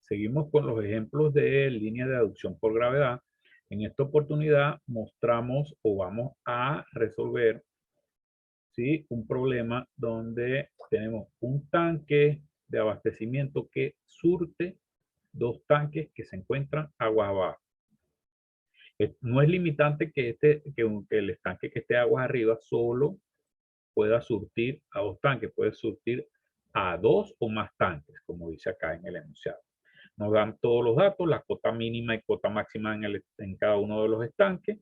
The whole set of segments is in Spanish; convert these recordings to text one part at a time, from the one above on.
Seguimos con los ejemplos de línea de aducción por gravedad. En esta oportunidad mostramos o vamos a resolver, ¿sí?, un problema donde tenemos un tanque de abastecimiento que surte dos tanques que se encuentran aguas abajo. No es limitante que el estanque que esté aguas arriba solo pueda surtir a dos tanques, puede surtir a dos o más tanques, como dice acá en el enunciado. Nos dan todos los datos, la cota mínima y cota máxima en cada uno de los estanques,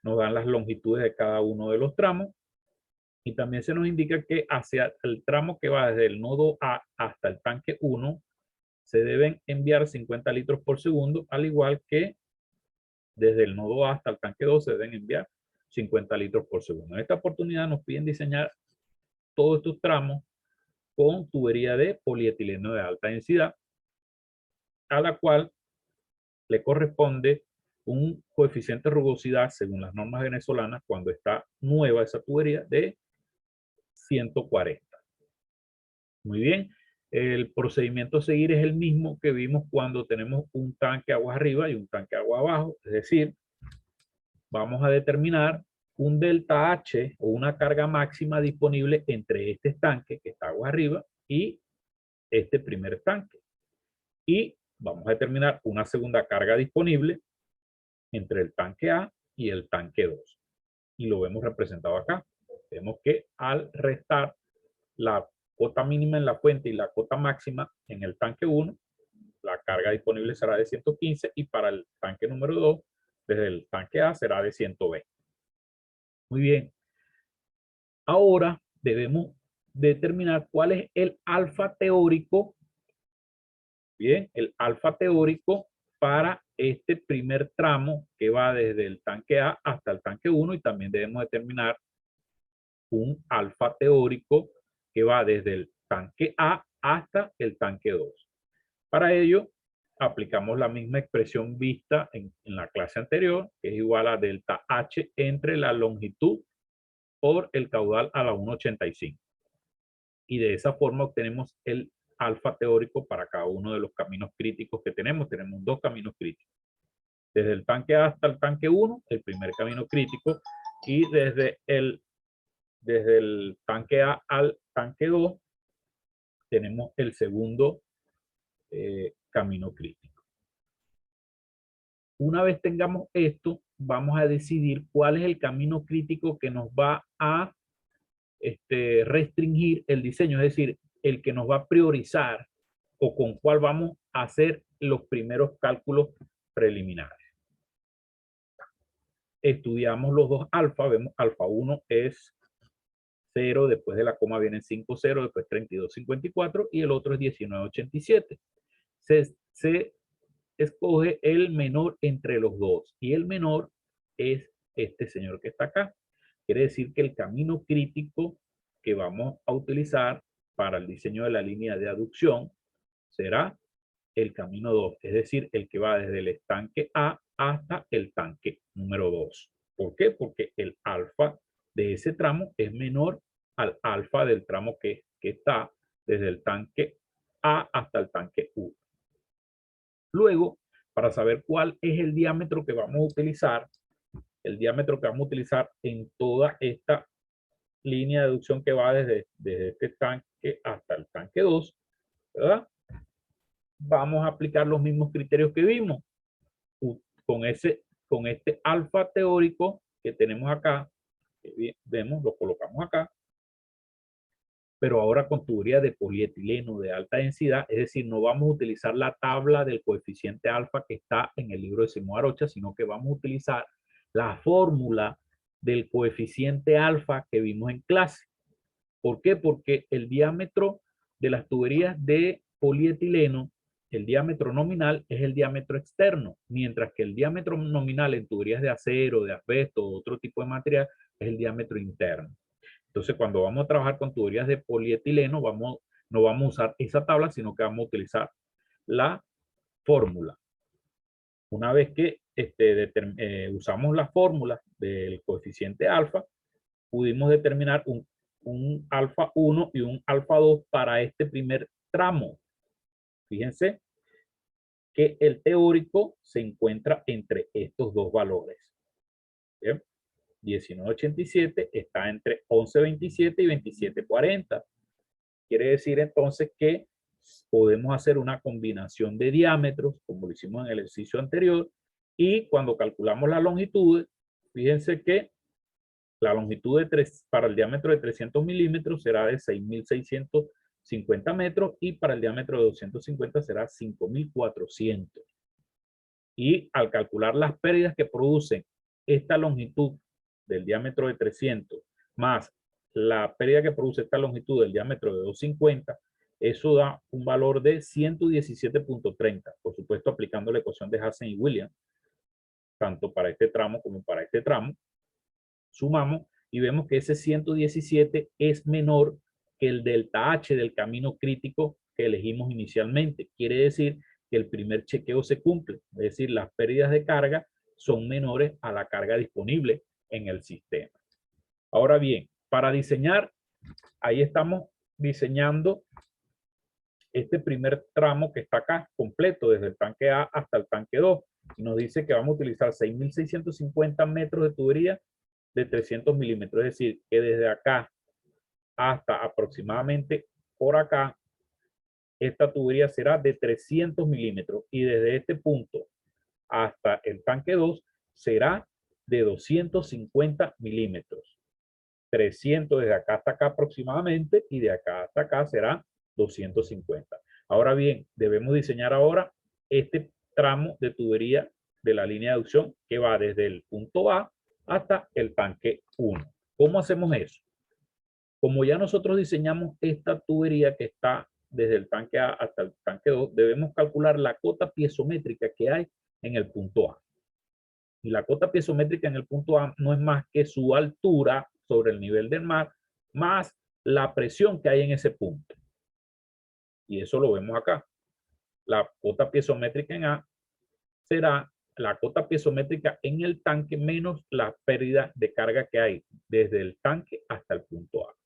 nos dan las longitudes de cada uno de los tramos, y también se nos indica que hacia el tramo que va desde el nodo A hasta el tanque 1, se deben enviar 50 litros por segundo, al igual que desde el nodo A hasta el tanque 2 se deben enviar 50 litros por segundo. En esta oportunidad nos piden diseñar todos estos tramos con tubería de polietileno de alta densidad, a la cual le corresponde un coeficiente de rugosidad según las normas venezolanas cuando está nueva esa tubería de 140. Muy bien, el procedimiento a seguir es el mismo que vimos cuando tenemos un tanque agua arriba y un tanque agua abajo, es decir, vamos a determinar un delta H o una carga máxima disponible entre este estanque que está agua arriba y este primer estanque. Y vamos a determinar una segunda carga disponible entre el tanque A y el tanque 2. Y lo vemos representado acá. Vemos que al restar la cota mínima en la fuente y la cota máxima en el tanque 1, la carga disponible será de 115 y para el tanque número 2, desde el tanque A será de 120. Muy bien. Ahora debemos determinar cuál es el alfa teórico. Bien, el alfa teórico para este primer tramo que va desde el tanque A hasta el tanque 1, y también debemos determinar un alfa teórico que va desde el tanque A hasta el tanque 2. Para ello, aplicamos la misma expresión vista en la clase anterior, que es igual a delta H entre la longitud por el caudal a la 1,85. Y de esa forma obtenemos el alfa teórico para cada uno de los caminos críticos que tenemos. Tenemos dos caminos críticos. Desde el tanque A hasta el tanque 1, el primer camino crítico, y desde el tanque A al tanque 2, tenemos el segundo camino crítico. Una vez tengamos esto, vamos a decidir cuál es el camino crítico que nos va a restringir el diseño, es decir, el que nos va a priorizar o con cuál vamos a hacer los primeros cálculos preliminares. Estudiamos los dos alfa, vemos alfa 1 es 0, después de la coma vienen 5, 0, después 32,54 y el otro es 19,87. Se escoge el menor entre los dos y el menor es este señor que está acá. Quiere decir que el camino crítico que vamos a utilizar para el diseño de la línea de aducción será el camino 2, es decir, el que va desde el estanque A hasta el tanque número 2. ¿Por qué? Porque el alfa de ese tramo es menor al alfa del tramo que está desde el tanque A hasta el tanque 1. Luego, para saber cuál es el diámetro que vamos a utilizar, el diámetro que vamos a utilizar en toda esta línea de aducción que va desde este tanque hasta el tanque 2, ¿verdad? Vamos a aplicar los mismos criterios que vimos. Con este alfa teórico que tenemos acá, que vemos, lo colocamos acá, pero ahora con tubería de polietileno de alta densidad, es decir, no vamos a utilizar la tabla del coeficiente alfa que está en el libro de Simón Arocha, sino que vamos a utilizar la fórmula del coeficiente alfa que vimos en clase. ¿Por qué? Porque el diámetro de las tuberías de polietileno, el diámetro nominal es el diámetro externo, mientras que el diámetro nominal en tuberías de acero, de asbesto o otro tipo de material es el diámetro interno. Entonces, cuando vamos a trabajar con tuberías de polietileno, no vamos a usar esa tabla, sino que vamos a utilizar la fórmula. Una vez que usamos la fórmula del coeficiente alfa, pudimos determinar un alfa 1 y un alfa 2 para este primer tramo. Fíjense, que el teórico se encuentra entre estos dos valores. ¿Bien? 1987 está entre 1127 y 2740. Quiere decir entonces que podemos hacer una combinación de diámetros, como lo hicimos en el ejercicio anterior, y cuando calculamos la longitud, fíjense que la longitud para el diámetro de 300 milímetros será de 6.650 metros y para el diámetro de 250 será 5.400. Y al calcular las pérdidas que producen esta longitud del diámetro de 300 más la pérdida que produce esta longitud del diámetro de 250, eso da un valor de 117.30. Por supuesto, aplicando la ecuación de Hansen y Williams, tanto para este tramo como para este tramo, sumamos y vemos que ese 117 es menor que el delta H del camino crítico que elegimos inicialmente. Quiere decir que el primer chequeo se cumple, es decir, las pérdidas de carga son menores a la carga disponible en el sistema. Ahora bien, para diseñar, ahí estamos diseñando este primer tramo que está acá, completo, desde el tanque A hasta el tanque 2. Y nos dice que vamos a utilizar 6.650 metros de tubería de 300 milímetros. Es decir, que desde acá hasta aproximadamente por acá, esta tubería será de 300 milímetros. Y desde este punto hasta el tanque 2 será de 250 milímetros. 300 desde acá hasta acá aproximadamente y de acá hasta acá será 250. Ahora bien, debemos diseñar ahora este tramo de tubería de la línea de aducción que va desde el punto A hasta el tanque 1. ¿Cómo hacemos eso? Como ya nosotros diseñamos esta tubería que está desde el tanque A hasta el tanque 2, debemos calcular la cota piezométrica que hay en el punto A. Y la cota piezométrica en el punto A no es más que su altura sobre el nivel del mar, más la presión que hay en ese punto. Y eso lo vemos acá. La cota piezométrica en A será la cota piezométrica en el tanque menos la pérdida de carga que hay desde el tanque hasta el punto A.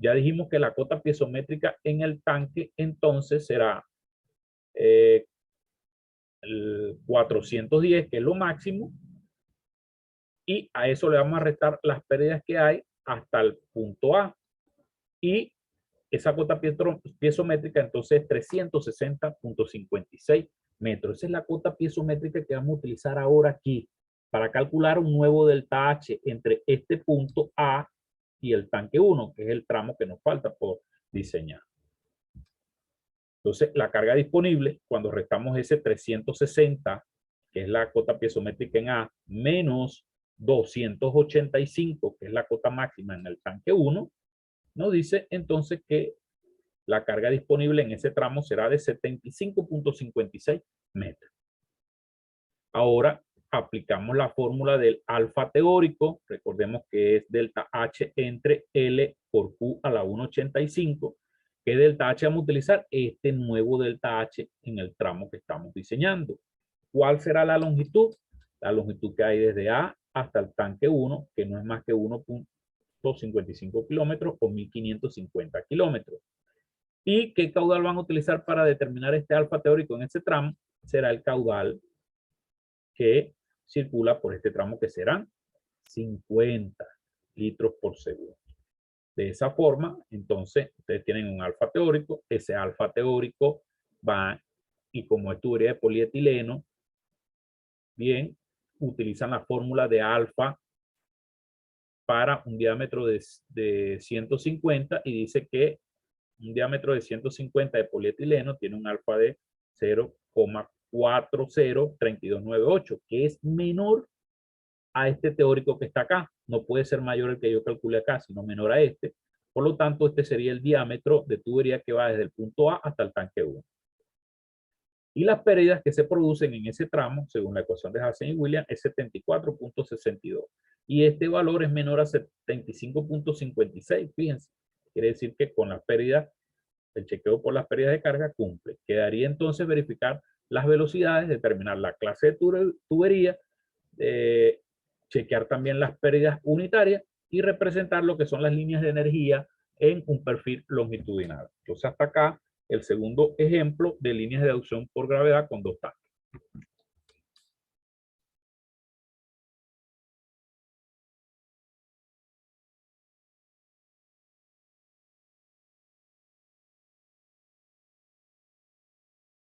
Ya dijimos que la cota piezométrica en el tanque entonces será 410, que es lo máximo, y a eso le vamos a restar las pérdidas que hay hasta el punto A. Y esa cota piezométrica entonces es 360.56 metros. Esa es la cota piezométrica que vamos a utilizar ahora aquí para calcular un nuevo delta H entre este punto A y el tanque 1, que es el tramo que nos falta por diseñar. Entonces, la carga disponible, cuando restamos ese 360, que es la cota piezométrica en A, menos 285, que es la cota máxima en el tanque 1, nos dice entonces que la carga disponible en ese tramo será de 75.56 metros. Ahora aplicamos la fórmula del alfa teórico, recordemos que es delta H entre L por Q a la 1.85. ¿Qué delta H vamos a utilizar? Este nuevo delta H en el tramo que estamos diseñando. ¿Cuál será la longitud? La longitud que hay desde A hasta el tanque 1, que no es más que 1.55 kilómetros o 1.550 kilómetros. ¿Y qué caudal van a utilizar para determinar este alfa teórico en ese tramo? Será el caudal que circula por este tramo, que serán 50 litros por segundo. De esa forma, entonces, ustedes tienen un alfa teórico. Ese alfa teórico va, y como es tubería de polietileno, bien, utilizan la fórmula de alfa para un diámetro de 150 y dice que un diámetro de 150 de polietileno tiene un alfa de 0,403298, que es menor a este teórico que está acá. No puede ser mayor el que yo calcule acá, sino menor a este. Por lo tanto, este sería el diámetro de tubería que va desde el punto A hasta el tanque 1. Y las pérdidas que se producen en ese tramo, según la ecuación de Hansen y Williams, es 74.62. Y este valor es menor a 75.56. Fíjense, quiere decir que con las pérdidas, el chequeo por las pérdidas de carga cumple. Quedaría entonces verificar las velocidades, determinar la clase de tubería, chequear también las pérdidas unitarias y representar lo que son las líneas de energía en un perfil longitudinal. Entonces hasta acá el segundo ejemplo de líneas de deducción por gravedad con dos tanques.